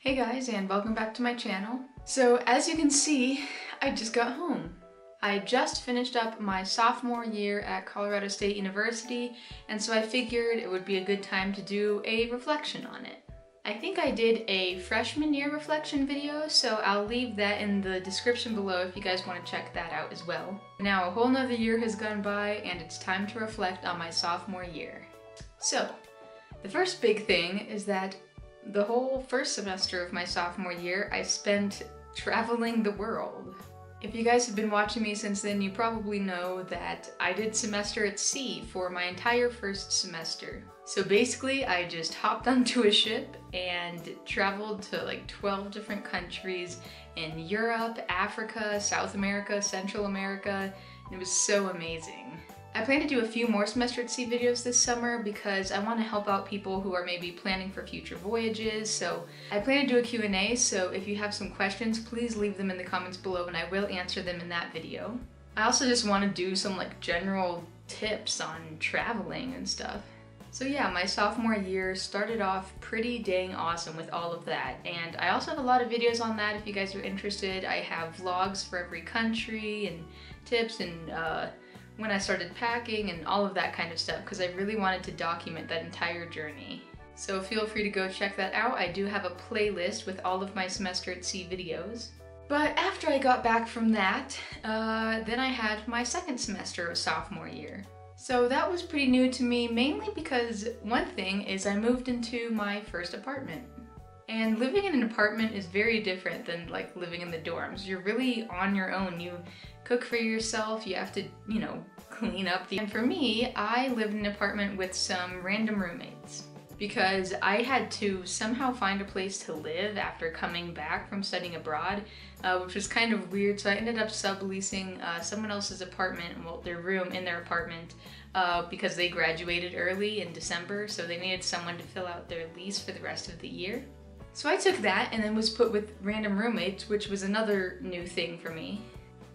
Hey guys, and welcome back to my channel. So as you can see, I just got home. I just finished up my sophomore year at Colorado State University, and so I figured it would be a good time to do a reflection on it. I think I did a freshman year reflection video, so I'll leave that in the description below if you guys want to check that out as well. Now a whole nother year has gone by, and it's time to reflect on my sophomore year. So, the first big thing is that the whole first semester of my sophomore year, I spent traveling the world. If you guys have been watching me since then, you probably know that I did semester at sea for my entire first semester. So basically, I just hopped onto a ship and traveled to like 12 different countries in Europe, Africa, South America, Central America, and it was so amazing. I plan to do a few more semester at sea videos this summer because I want to help out people who are maybe planning for future voyages. So I plan to do a Q&A, so if you have some questions, please leave them in the comments below and I will answer them in that video. I also just want to do some like general tips on traveling and stuff. So yeah, my sophomore year started off pretty dang awesome with all of that, and I also have a lot of videos on that if you guys are interested. I have vlogs for every country and tips and when I started packing and all of that kind of stuff because I really wanted to document that entire journey. So feel free to go check that out. I do have a playlist with all of my semester at sea videos. But after I got back from that, then I had my second semester of sophomore year. So that was pretty new to me, mainly because one thing is I moved into my first apartment. And living in an apartment is very different than like living in the dorms. You're really on your own. You cook for yourself, you have to, clean up. And for me, I lived in an apartment with some random roommates because I had to somehow find a place to live after coming back from studying abroad, which was kind of weird. So I ended up subleasing someone else's apartment, well, their room in their apartment, because they graduated early in December, so they needed someone to fill out their lease for the rest of the year. So I took that and then was put with random roommates, which was another new thing for me.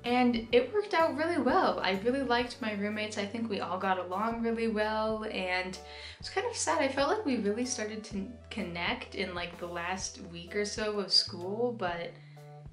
And it worked out really well. I really liked my roommates. I think we all got along really well, and it was kind of sad. I felt like we really started to connect in like the last week or so of school, but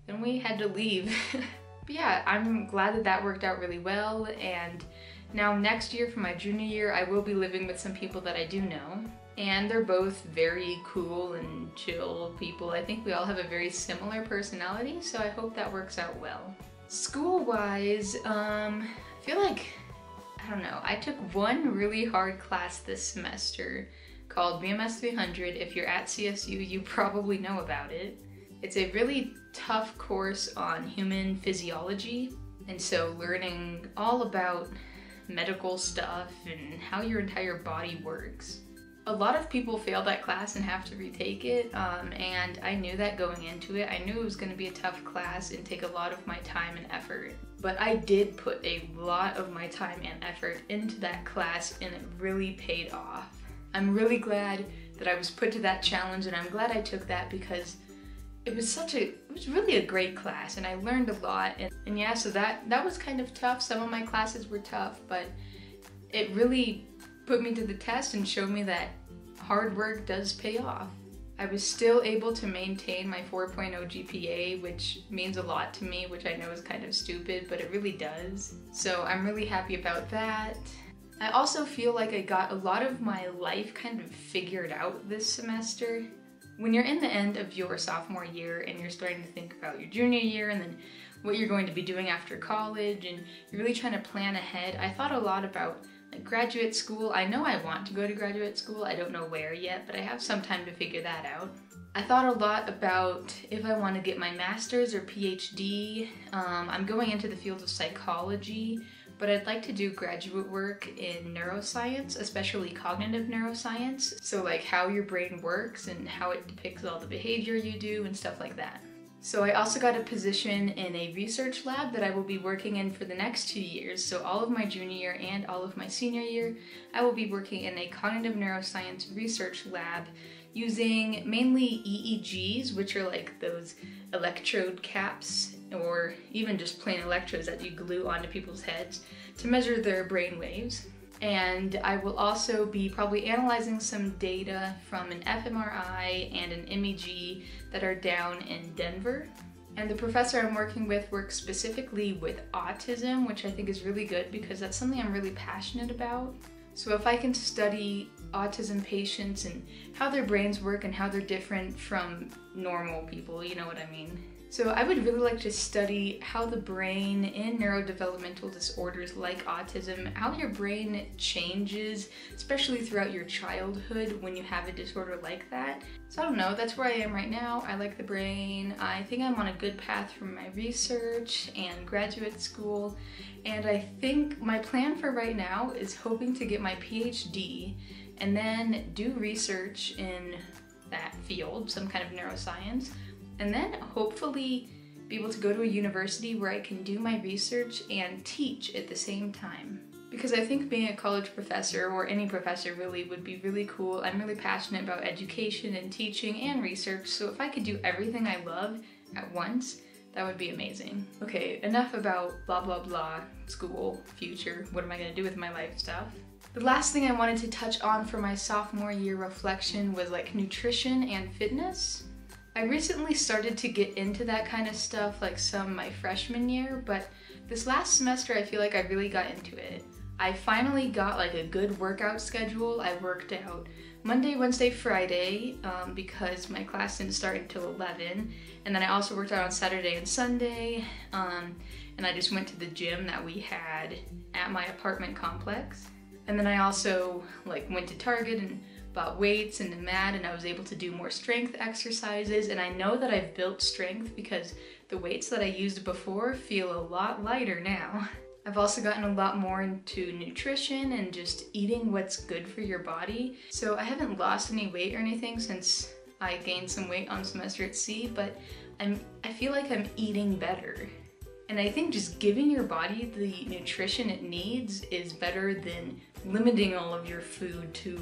then we had to leave. But yeah, I'm glad that that worked out really well, and now next year for my junior year, I will be living with some people that I do know. And they're both very cool and chill people. I think we all have a very similar personality, so I hope that works out well. School-wise, I feel like, I don't know, I took one really hard class this semester called BMS 300. If you're at CSU, you probably know about it. It's a really tough course on human physiology, and so learning all about medical stuff and how your entire body works. A lot of people fail that class and have to retake it, and I knew that going into it. I knew it was going to be a tough class and take a lot of my time and effort. But I did put a lot of my time and effort into that class, and it really paid off. I'm really glad that I was put to that challenge, and I'm glad I took that because it was really a great class, and I learned a lot. And yeah, so that was kind of tough. Some of my classes were tough, but it really put me to the test and showed me that hard work does pay off. I was still able to maintain my 4.0 GPA, which means a lot to me, which I know is kind of stupid, but it really does. So I'm really happy about that. I also feel like I got a lot of my life kind of figured out this semester. When you're in the end of your sophomore year and you're starting to think about your junior year and then what you're going to be doing after college, and you're really trying to plan ahead, I thought a lot about graduate school. I know I want to go to graduate school. I don't know where yet, but I have some time to figure that out. I thought a lot about if I want to get my master's or PhD. I'm going into the field of psychology, but I'd like to do graduate work in neuroscience, especially cognitive neuroscience. So like how your brain works and how it depicts all the behavior you do and stuff like that. So I also got a position in a research lab that I will be working in for the next 2 years. So all of my junior year and all of my senior year, I will be working in a cognitive neuroscience research lab using mainly EEGs, which are like those electrode caps or even just plain electrodes that you glue onto people's heads to measure their brain waves. And I will also be probably analyzing some data from an fMRI and an MEG that are down in Denver. And the professor I'm working with works specifically with autism, which I think is really good because that's something I'm really passionate about. So if I can study autism patients and how their brains work and how they're different from normal people, you know what I mean. So I would really like to study how the brain in neurodevelopmental disorders like autism, how your brain changes, especially throughout your childhood when you have a disorder like that. So I don't know, that's where I am right now. I like the brain. I think I'm on a good path for my research and graduate school. And I think my plan for right now is hoping to get my PhD and then do research in that field, some kind of neuroscience. And then hopefully be able to go to a university where I can do my research and teach at the same time. Because I think being a college professor, or any professor really, would be really cool. I'm really passionate about education and teaching and research, so if I could do everything I love at once, that would be amazing. Okay, enough about blah blah blah, school, future, what am I gonna do with my life stuff. The last thing I wanted to touch on for my sophomore year reflection was like nutrition and fitness. I recently started to get into that kind of stuff like my freshman year, but this last semester I feel like I really got into it. I finally got like a good workout schedule. I worked out Monday, Wednesday, Friday because my class didn't start until 11, and then I also worked out on Saturday and Sunday, and I just went to the gym that we had at my apartment complex. And then I also like went to Target and bought weights and a mat, and I was able to do more strength exercises, and I know that I've built strength because the weights that I used before feel a lot lighter now. I've also gotten a lot more into nutrition and just eating what's good for your body. So I haven't lost any weight or anything since I gained some weight on semester at sea, but I feel like I'm eating better. And I think just giving your body the nutrition it needs is better than limiting all of your food to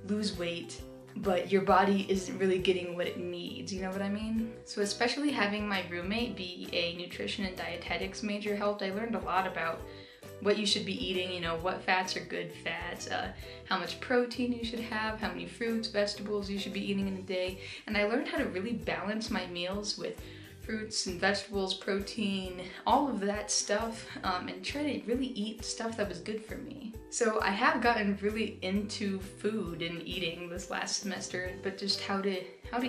lose weight, but your body isn't really getting what it needs, you know what I mean? So especially having my roommate be a nutrition and dietetics major helped. I learned a lot about what you should be eating, you know, what fats are good fats, how much protein you should have, how many fruits, vegetables you should be eating in a day, and I learned how to really balance my meals with fruits and vegetables, protein, all of that stuff, and try to really eat stuff that was good for me. So I have gotten really into food and eating this last semester, but just how to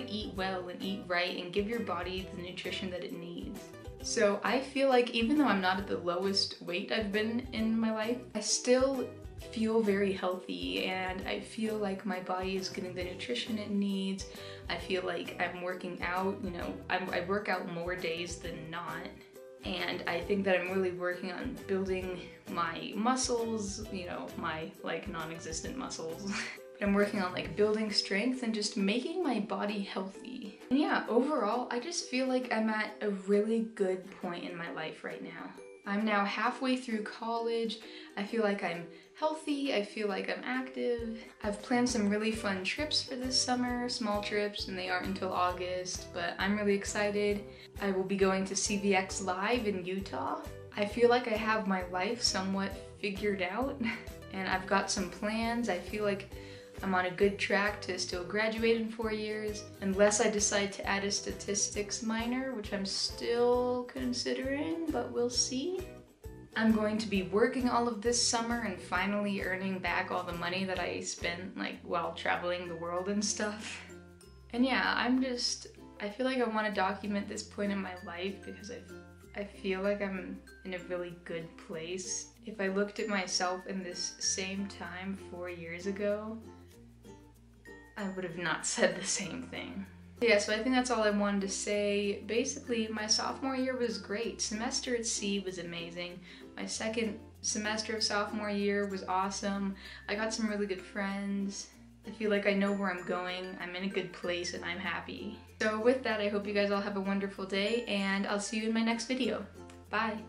eat well and eat right and give your body the nutrition that it needs. So I feel like even though I'm not at the lowest weight I've been in my life, I still feel very healthy, and I feel like my body is getting the nutrition it needs. I feel like I'm working out, you know, I work out more days than not, and I think that I'm really working on building my muscles, you know, my like non-existent muscles. But I'm working on like building strength and just making my body healthy. And yeah, overall, I just feel like I'm at a really good point in my life right now. I'm now halfway through college. I feel like I'm healthy, I feel like I'm active. I've planned some really fun trips for this summer, small trips, and they aren't until August, but I'm really excited. I will be going to CVX Live in Utah. I feel like I have my life somewhat figured out, and I've got some plans. I feel like I'm on a good track to still graduate in 4 years, unless I decide to add a statistics minor, which I'm still considering, but we'll see. I'm going to be working all of this summer and finally earning back all the money that I spent like while traveling the world and stuff. And yeah, I feel like I want to document this point in my life because I feel like I'm in a really good place. If I looked at myself in this same time 4 years ago, I would have not said the same thing. Yeah, so I think that's all I wanted to say. Basically, my sophomore year was great. Semester at sea was amazing. My second semester of sophomore year was awesome. I got some really good friends. I feel like I know where I'm going. I'm in a good place and I'm happy. So with that, I hope you guys all have a wonderful day, and I'll see you in my next video. Bye!